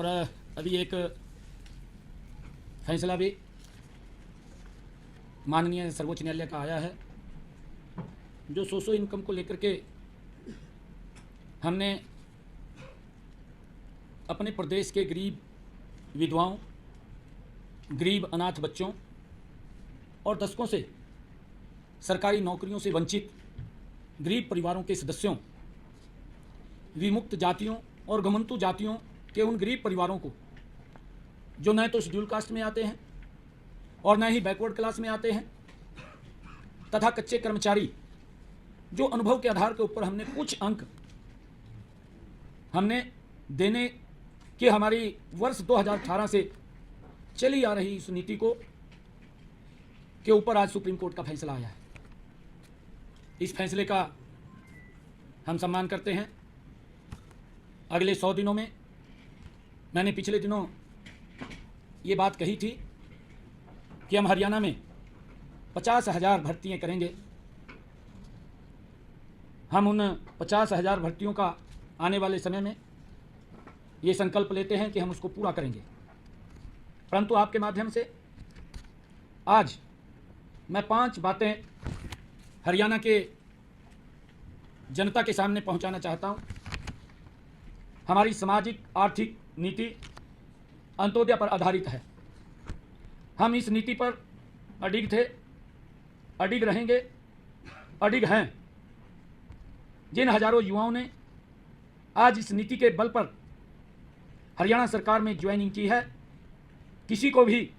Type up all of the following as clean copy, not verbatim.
और अभी एक फैसला भी माननीय सर्वोच्च न्यायालय का आया है, जो सोशो इनकम को लेकर के हमने अपने प्रदेश के गरीब विधवाओं, गरीब अनाथ बच्चों और दशकों से सरकारी नौकरियों से वंचित गरीब परिवारों के सदस्यों, विमुक्त जातियों और घमंतु जातियों के उन गरीब परिवारों को जो न तो शेड्यूल कास्ट में आते हैं और न ही बैकवर्ड क्लास में आते हैं, तथा कच्चे कर्मचारी जो अनुभव के आधार के ऊपर हमने कुछ अंक हमने देने की हमारी वर्ष 2018 से चली आ रही इस नीति को के ऊपर आज सुप्रीम कोर्ट का फैसला आया है। इस फैसले का हम सम्मान करते हैं। अगले 100 दिनों में, मैंने पिछले दिनों ये बात कही थी कि हम हरियाणा में 50,000 भर्तियाँ करेंगे। हम उन 50,000 भर्तियों का आने वाले समय में ये संकल्प लेते हैं कि हम उसको पूरा करेंगे। परंतु आपके माध्यम से आज मैं 5 बातें हरियाणा के जनता के सामने पहुंचाना चाहता हूं। हमारी सामाजिक आर्थिक नीति अंत्योदय पर आधारित है। हम इस नीति पर अडिग थे, अडिग रहेंगे, अडिग हैं। जिन हजारों युवाओं ने आज इस नीति के बल पर हरियाणा सरकार में ज्वाइनिंग की है, किसी को भी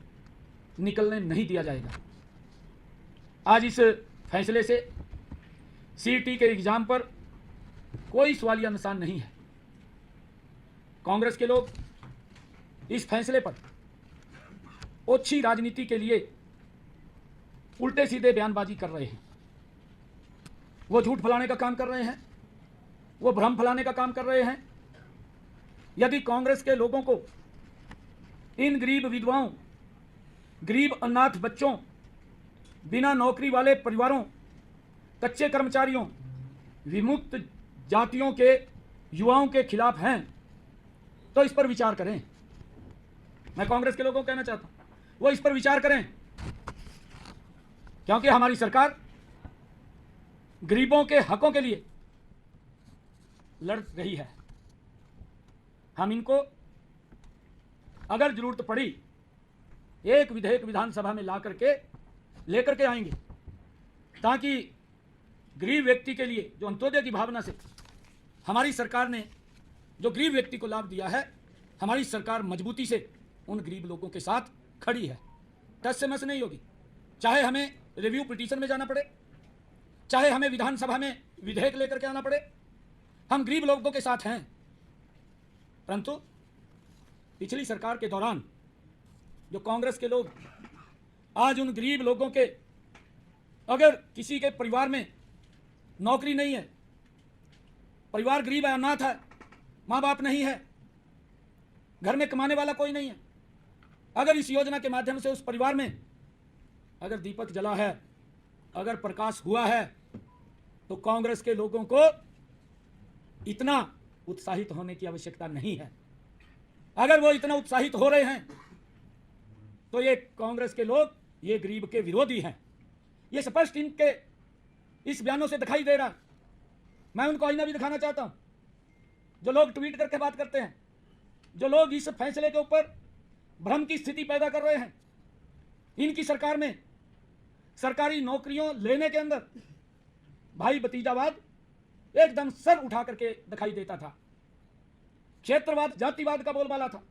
निकलने नहीं दिया जाएगा। आज इस फैसले से सीईटी के एग्जाम पर कोई सवालिया निशान नहीं है। कांग्रेस के लोग इस फैसले पर ओछी राजनीति के लिए उल्टे सीधे बयानबाजी कर रहे हैं। वो झूठ फैलाने का काम कर रहे हैं, वो भ्रम फैलाने का काम कर रहे हैं। यदि कांग्रेस के लोगों को इन गरीब विधवाओं, गरीब अनाथ बच्चों, बिना नौकरी वाले परिवारों, कच्चे कर्मचारियों, विमुक्त जातियों के युवाओं के खिलाफ हैं, तो इस पर विचार करें। मैं कांग्रेस के लोगों को कहना चाहता हूं, वो इस पर विचार करें, क्योंकि हमारी सरकार गरीबों के हकों के लिए लड़ रही है। हम इनको अगर जरूरत पड़ी एक विधेयक विधानसभा में ला करके लेकर के आएंगे, ताकि गरीब व्यक्ति के लिए जो अंत्योदय की भावना से हमारी सरकार ने जो गरीब व्यक्ति को लाभ दिया है, हमारी सरकार मजबूती से उन गरीब लोगों के साथ खड़ी है। टस से मस नहीं होगी। चाहे हमें रिव्यू पिटीशन में जाना पड़े, चाहे हमें विधानसभा में विधेयक लेकर के आना पड़े, हम गरीब लोगों के साथ हैं। परंतु पिछली सरकार के दौरान जो कांग्रेस के लोग आज उन गरीब लोगों के, अगर किसी के परिवार में नौकरी नहीं है, परिवार गरीब है, अनाथ है, माँ बाप नहीं है, घर में कमाने वाला कोई नहीं है, अगर इस योजना के माध्यम से उस परिवार में अगर दीपक जला है, अगर प्रकाश हुआ है, तो कांग्रेस के लोगों को इतना उत्साहित होने की आवश्यकता नहीं है। अगर वो इतना उत्साहित हो रहे हैं तो ये कांग्रेस के लोग ये गरीब के विरोधी हैं। ये स्पष्ट इनके इस बयानों से दिखाई दे रहा है। मैं उनको आईना भी दिखाना चाहता हूं। जो लोग ट्वीट करके बात करते हैं, जो लोग इस फैसले के ऊपर भ्रम की स्थिति पैदा कर रहे हैं, इनकी सरकार में सरकारी नौकरियों लेने के अंदर भाई भतीजावाद एकदम सर उठा करके दिखाई देता था। क्षेत्रवाद, जातिवाद का बोलबाला था।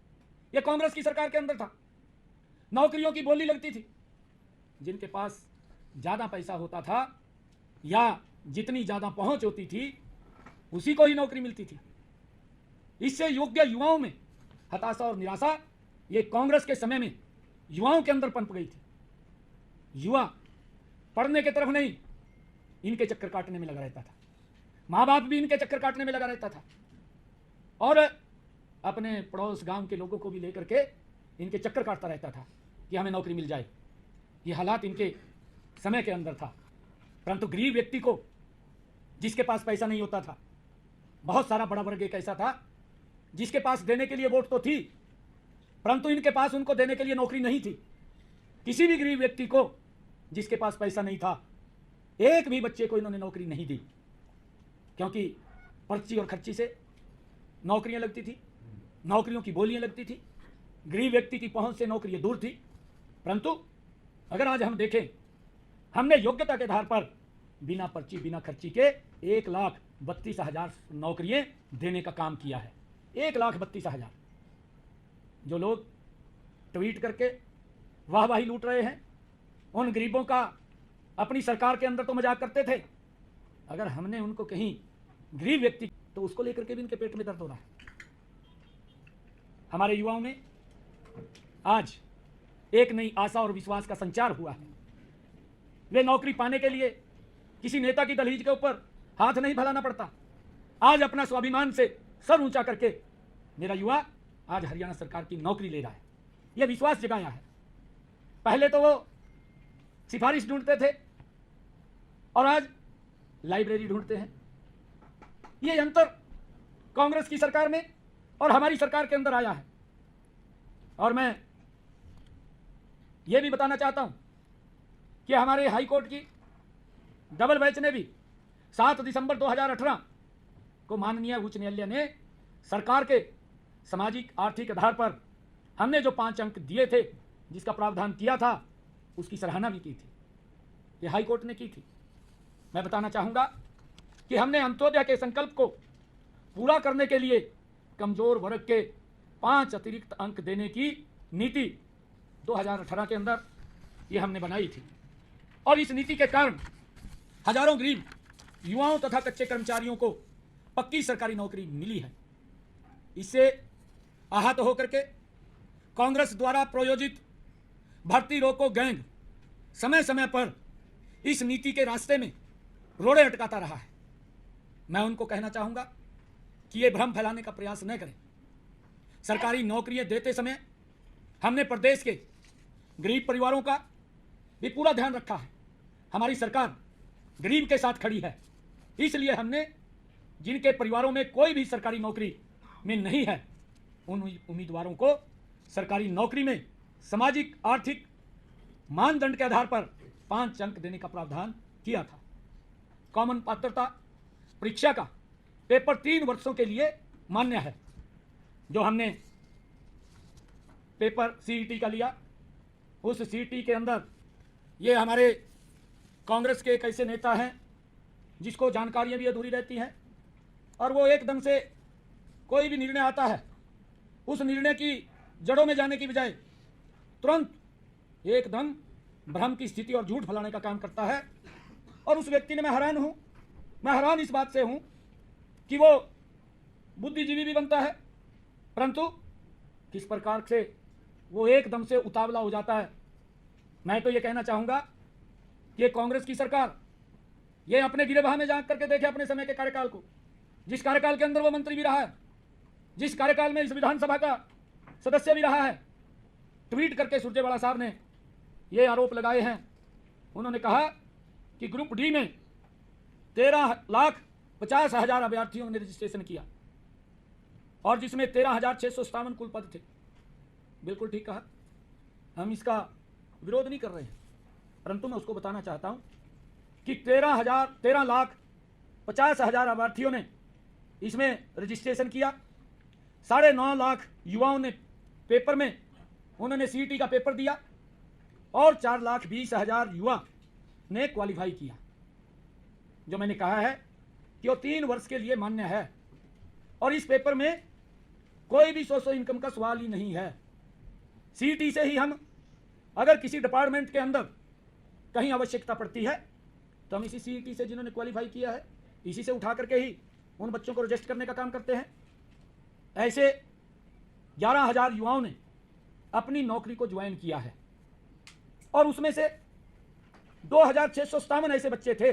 यह कांग्रेस की सरकार के अंदर था। नौकरियों की बोली लगती थी। जिनके पास ज्यादा पैसा होता था या जितनी ज्यादा पहुंच होती थी, उसी को ही नौकरी मिलती थी। इससे योग्य युवाओं में हताशा और निराशा ये कांग्रेस के समय में युवाओं के अंदर पनप गई थी। युवा पढ़ने की तरफ नहीं, इनके चक्कर काटने में लगा रहता था। माँ बाप भी इनके चक्कर काटने में लगा रहता था, और अपने पड़ोस गांव के लोगों को भी लेकर के इनके चक्कर काटता रहता था कि हमें नौकरी मिल जाए। ये हालात इनके समय के अंदर था। परंतु गरीब व्यक्ति को, जिसके पास पैसा नहीं होता था, बहुत सारा बड़ा वर्ग एक ऐसा था जिसके पास देने के लिए वोट तो थी, परंतु इनके पास उनको देने के लिए नौकरी नहीं थी। किसी भी गरीब व्यक्ति को जिसके पास पैसा नहीं था, एक भी बच्चे को इन्होंने नौकरी नहीं दी, क्योंकि पर्ची और खर्ची से नौकरियां लगती थी, नौकरियों की बोलियां लगती थी, गरीब व्यक्ति की पहुंच से नौकरियां दूर थी। परंतु अगर आज हम देखें, हमने योग्यता के आधार पर बिना पर्ची बिना खर्ची के 1,32,000 नौकरियां देने का काम किया है। 1,32,000। जो लोग ट्वीट करके वाहवाही लूट रहे हैं, उन गरीबों का अपनी सरकार के अंदर तो मजाक करते थे, अगर हमने उनको कहीं गरीब व्यक्ति तो उसको लेकर के भी इनके पेट में दर्द हो रहा है। हमारे युवाओं में आज एक नई आशा और विश्वास का संचार हुआ है। वे नौकरी पाने के लिए किसी नेता की दहलीज के ऊपर हाथ नहीं फैलाना पड़ता। आज अपना स्वाभिमान से सर ऊंचा करके मेरा युवा आज हरियाणा सरकार की नौकरी ले रहा है। यह विश्वास जगाया है। पहले तो वो सिफारिश ढूंढते थे और आज लाइब्रेरी ढूंढते हैं। ये अंतर कांग्रेस की सरकार में और हमारी सरकार के अंदर आया है। और मैं ये भी बताना चाहता हूं कि हमारे हाई कोर्ट की डबल बेंच ने भी 7 दिसंबर 2018 को माननीय उच्च न्यायालय ने सरकार के सामाजिक आर्थिक आधार पर हमने जो 5 अंक दिए थे, जिसका प्रावधान किया था, उसकी सराहना भी की थी। ये हाई कोर्ट ने की थी। मैं बताना चाहूँगा कि हमने अंत्योदय के संकल्प को पूरा करने के लिए कमजोर वर्ग के 5 अतिरिक्त अंक देने की नीति 2018 के अंदर ये हमने बनाई थी। और इस नीति के कारण हजारों गरीब युवाओं तथा कच्चे कर्मचारियों को पक्की सरकारी नौकरी मिली है। इससे आहत होकर के कांग्रेस द्वारा प्रायोजित भर्ती रोको गैंग समय समय पर इस नीति के रास्ते में रोड़े अटकाता रहा है। मैं उनको कहना चाहूँगा कि ये भ्रम फैलाने का प्रयास न करें। सरकारी नौकरियां देते समय हमने प्रदेश के गरीब परिवारों का भी पूरा ध्यान रखा है। हमारी सरकार गरीब के साथ खड़ी है। इसलिए हमने जिनके परिवारों में कोई भी सरकारी नौकरी में नहीं है, उन उम्मीदवारों को सरकारी नौकरी में सामाजिक आर्थिक मानदंड के आधार पर 5 अंक देने का प्रावधान किया था। कॉमन पात्रता परीक्षा का पेपर 3 वर्षों के लिए मान्य है। जो हमने पेपर सीईटी का लिया, उस सीईटी के अंदर ये हमारे कांग्रेस के एक ऐसे नेता हैं जिसको जानकारियां भी अधूरी रहती हैं, और वो एकदम से कोई भी निर्णय आता है, उस निर्णय की जड़ों में जाने की बजाय तुरंत एकदम भ्रम की स्थिति और झूठ फैलाने का काम करता है। और उस व्यक्ति ने मैं हैरान इस बात से हूं कि वो बुद्धिजीवी भी बनता है, परंतु किस प्रकार से वो एकदम से उतावला हो जाता है। मैं तो ये कहना चाहूँगा कि कांग्रेस की सरकार ये अपने गिरेबान में झांक करके देखे अपने समय के कार्यकाल को, जिस कार्यकाल के अंदर वो मंत्री भी रहा है, जिस कार्यकाल में इस विधानसभा का सदस्य भी रहा है। ट्वीट करके सुरजेवाला साहब ने ये आरोप लगाए हैं। उन्होंने कहा कि ग्रुप डी में 13,50,000 अभ्यर्थियों ने रजिस्ट्रेशन किया और जिसमें 13,657 कुल पद थे। बिल्कुल ठीक कहा, हम इसका विरोध नहीं कर रहे हैं, परंतु मैं उसको बताना चाहता हूं कि 13,50,000 अभ्यर्थियों ने इसमें रजिस्ट्रेशन किया। 9.5 लाख युवाओं ने पेपर में उन्होंने सीईटी का पेपर दिया और 4,20,000 युवा ने क्वालिफाई किया। जो मैंने कहा है कि वो 3 वर्ष के लिए मान्य है और इस पेपर में कोई भी सोर्स ऑफ इनकम का सवाल ही नहीं है। सीईटी से ही हम अगर किसी डिपार्टमेंट के अंदर कहीं आवश्यकता पड़ती है तो हम इसी सीईटी से जिन्होंने क्वालिफाई किया है, इसी से उठा करके ही उन बच्चों को रजिस्टर करने का काम करते हैं। ऐसे 11,000 युवाओं ने अपनी नौकरी को ज्वाइन किया है और उसमें से 2,657 ऐसे बच्चे थे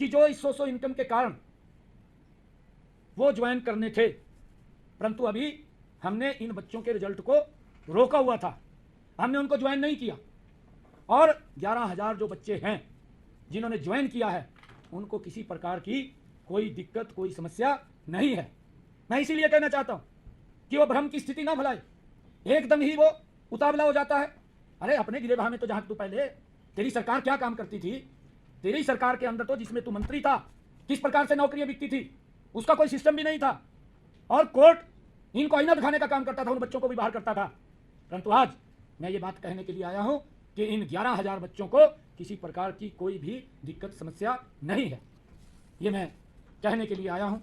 कि जो इस सोर्स ऑफ इनकम के कारण वो ज्वाइन करने थे, परंतु अभी हमने इन बच्चों के रिजल्ट को रोका हुआ था, हमने उनको ज्वाइन नहीं किया। और 11,000 जो बच्चे हैं जिन्होंने ज्वाइन किया है, उनको किसी प्रकार की कोई दिक्कत कोई समस्या नहीं है। मैं इसीलिए कहना चाहता हूं कि वो भ्रम की स्थिति ना फैलाए एकदम ही वो उतावला हो जाता है। अरे अपने गिरे बहा में तो जहाँ तू पहले तेरी सरकार क्या काम करती थी, तेरी सरकार के अंदर तो जिसमें तू मंत्री था किस प्रकार से नौकरियां बिकती थी उसका कोई सिस्टम भी नहीं था, और कोर्ट इनको आईना दिखाने का काम करता था, उन बच्चों को भी बाहर करता था। परंतु आज मैं ये बात कहने के लिए आया हूं कि इन 11,000 बच्चों को किसी प्रकार की कोई भी दिक्कत समस्या नहीं है, ये मैं कहने के लिए आया हूं।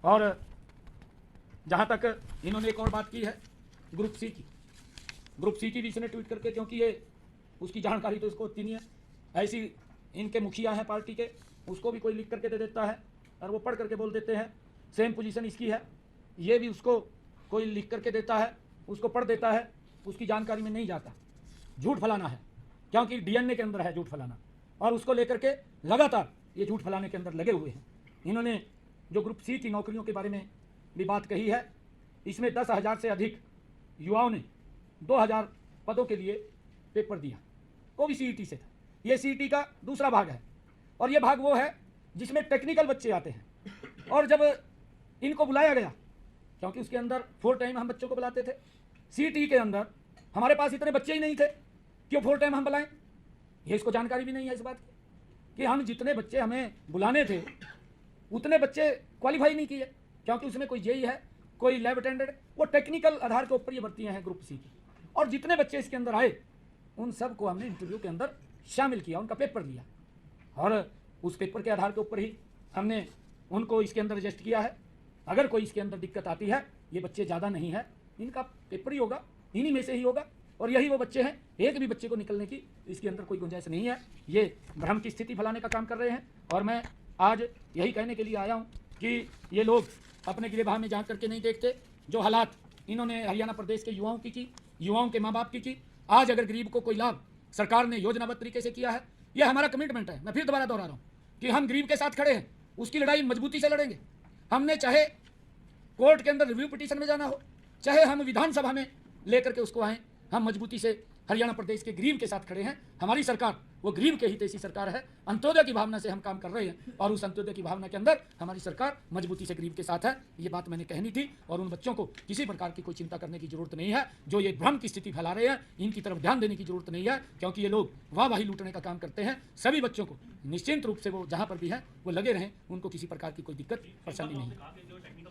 और जहां तक इन्होंने एक और बात की है ग्रुप सी की, ग्रुप सी की भी इसने ट्वीट करके, क्योंकि ये उसकी जानकारी तो इसको होती नहीं है, ऐसी इनके मुखिया हैं पार्टी के, उसको भी कोई लिख करके दे देता है और वो पढ़ करके बोल देते हैं सेम पोजीशन इसकी है, ये भी उसको कोई लिख करके देता है, उसको पढ़ देता है, उसकी जानकारी में नहीं जाता, झूठ फैलाना है, क्योंकि डीएनए के अंदर है झूठ फैलाना, और उसको लेकर के लगातार ये झूठ फैलाने के अंदर लगे हुए हैं। इन्होंने जो ग्रुप सी की नौकरियों के बारे में भी बात कही है, इसमें 10,000 से अधिक युवाओं ने 2,000 पदों के लिए पेपर दिया, वो भी सीईटी से था। ये सीईटी का दूसरा भाग है, और ये भाग वो है जिसमें टेक्निकल बच्चे आते हैं। और जब इनको बुलाया गया, क्योंकि उसके अंदर 4 टाइम हम बच्चों को बुलाते थे, सीईटी के अंदर हमारे पास इतने बच्चे ही नहीं थे क्यों 4 टाइम हम बुलाएं, ये इसको जानकारी भी नहीं है इस बात की कि हम जितने बच्चे हमें बुलाने थे उतने बच्चे क्वालिफाई नहीं किए, क्योंकि उसमें कोई जेई है, कोई लैब अटेंडेंट, वो टेक्निकल आधार के ऊपर ये भर्तियाँ हैं ग्रुप सी की। और जितने बच्चे इसके अंदर आए उन सब को हमने इंटरव्यू के अंदर शामिल किया, उनका पेपर लिया, और उस पेपर के आधार के ऊपर ही हमने उनको इसके अंदर रजिस्ट किया है। अगर कोई इसके अंदर दिक्कत आती है, ये बच्चे ज़्यादा नहीं है, इनका पेपर ही होगा, इन्हीं में से ही होगा, और यही वो बच्चे हैं, एक भी बच्चे को निकलने की इसके अंदर कोई गुंजाइश नहीं है। ये भ्रम की स्थिति फैलाने का काम कर रहे हैं, और मैं आज यही कहने के लिए आया हूँ कि ये लोग अपने गिरे बहा में जांच करके नहीं देखते। जो हालात इन्होंने हरियाणा प्रदेश के युवाओं की, युवाओं के माँ बाप की, आज अगर गरीब को कोई लाभ सरकार ने योजनाबद्ध तरीके से किया है, यह हमारा कमिटमेंट है। मैं फिर दोबारा दोहरा रहा हूँ कि हम गरीब के साथ खड़े हैं, उसकी लड़ाई मजबूती से लड़ेंगे। हमने चाहे कोर्ट के अंदर रिव्यू पिटीशन में जाना हो, चाहे हम विधानसभा में लेकर के उसको आएँ, हम मजबूती से हरियाणा प्रदेश के गरीब के साथ खड़े हैं। हमारी सरकार वो गरीब के हितैषी सरकार है, अंत्योदय की भावना से हम काम कर रहे हैं, और उस अंत्योदय की भावना के अंदर हमारी सरकार मजबूती से गरीब के साथ है। ये बात मैंने कहनी थी, और उन बच्चों को किसी प्रकार की कोई चिंता करने की जरूरत नहीं है। जो ये भ्रम की स्थिति फैला रहे हैं, इनकी तरफ ध्यान देने की जरूरत नहीं है, क्योंकि ये लोग वाहवाही लूटने का काम करते हैं। सभी बच्चों को निश्चिंत रूप से वो जहाँ पर भी हैं वो लगे रहें, उनको किसी प्रकार की कोई दिक्कत परेशानी नहीं है।